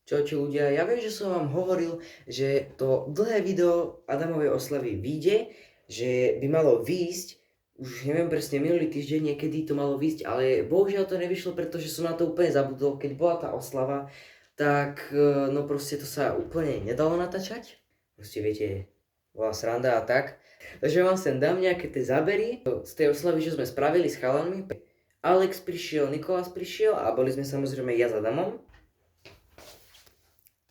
Čaute ľudia, ja viem, že som vám hovoril, že to dlhé video Adamovej oslavy vyjde, že by malo výjsť, už neviem presne, minulý týždeň niekedy to malo výjsť, ale bohužiaľ to nevyšlo, pretože som na to úplne zabudol, keď bola tá oslava, tak no proste to sa úplne nedalo natáčať, proste viete, bola sranda a tak. Takže vám sem dám nejaké tie zábery z tej oslavy, že sme spravili s chalanmi. Alex prišiel, Nikolás prišiel a boli sme samozrejme ja s Adamom.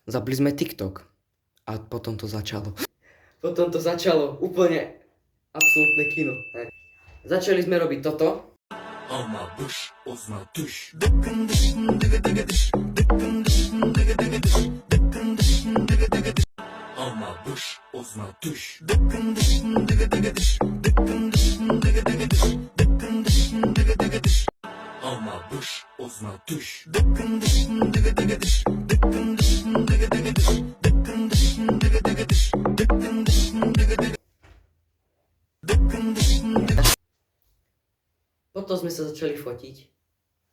Zapli sme TikTok a potom to začalo. Potom to začalo úplne absolútne kino. Začali sme robiť toto. Potom sme sa začali fotiť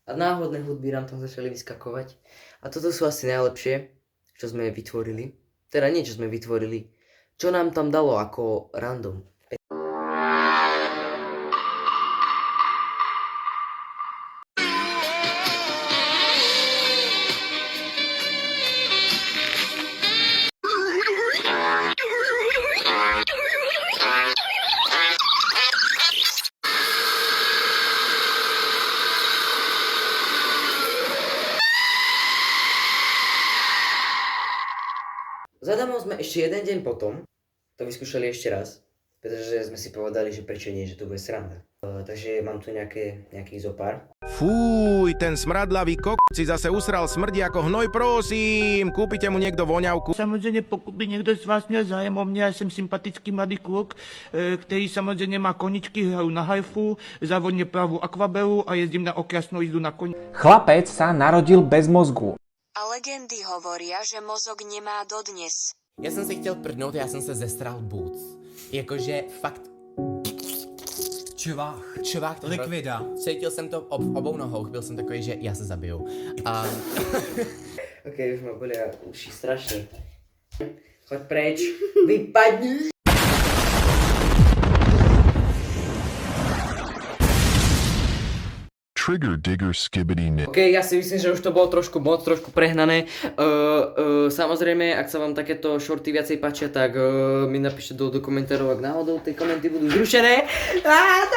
a náhodné hudby nám tam začali vyskakovať. A toto sú asi najlepšie, čo sme vytvorili. Teda nie, čo sme vytvorili, čo nám tam dalo ako random. S Adamom sme ešte jeden deň potom to vyskúšali ešte raz, pretože sme si povedali, že prečo nie, že to bude sranda. Takže mám tu nejaký zopár. Fúj, ten smradlavý kokot si zase usral smrdí ako hnoj, prosím. Kúpite mu niekto voňavku. Samozřejmě pokud by někdo z vás měl zájem o mě, já jsem sympatický mladý kluk, který samozřejmě má koničky, hraju na hajfu, závodně pravou akvabelu a jezdím na okrasnou jízdu na koni. Chlapec sa narodil bez mozgu. A legendy hovoria, že mozog nemá dodnes. Já jsem si chtěl prdnout, já jsem se zestral boots. Jakože fakt... Čuvák to Likvida. Cítil jsem to v obou nohou, byl jsem takový, že já se zabiju. A... Ok, už ma bolia uši strašne. Choď preč, vypadni! Trigger digger skibbity nit. Ok, ja si myslím, že už to bolo trošku moc, trošku prehnané. Samozrejme, ak sa vám takéto shorty viacej páčia, tak mi napíšte do komentárov, ak náhodou tie komenty budú zrušené. Tak.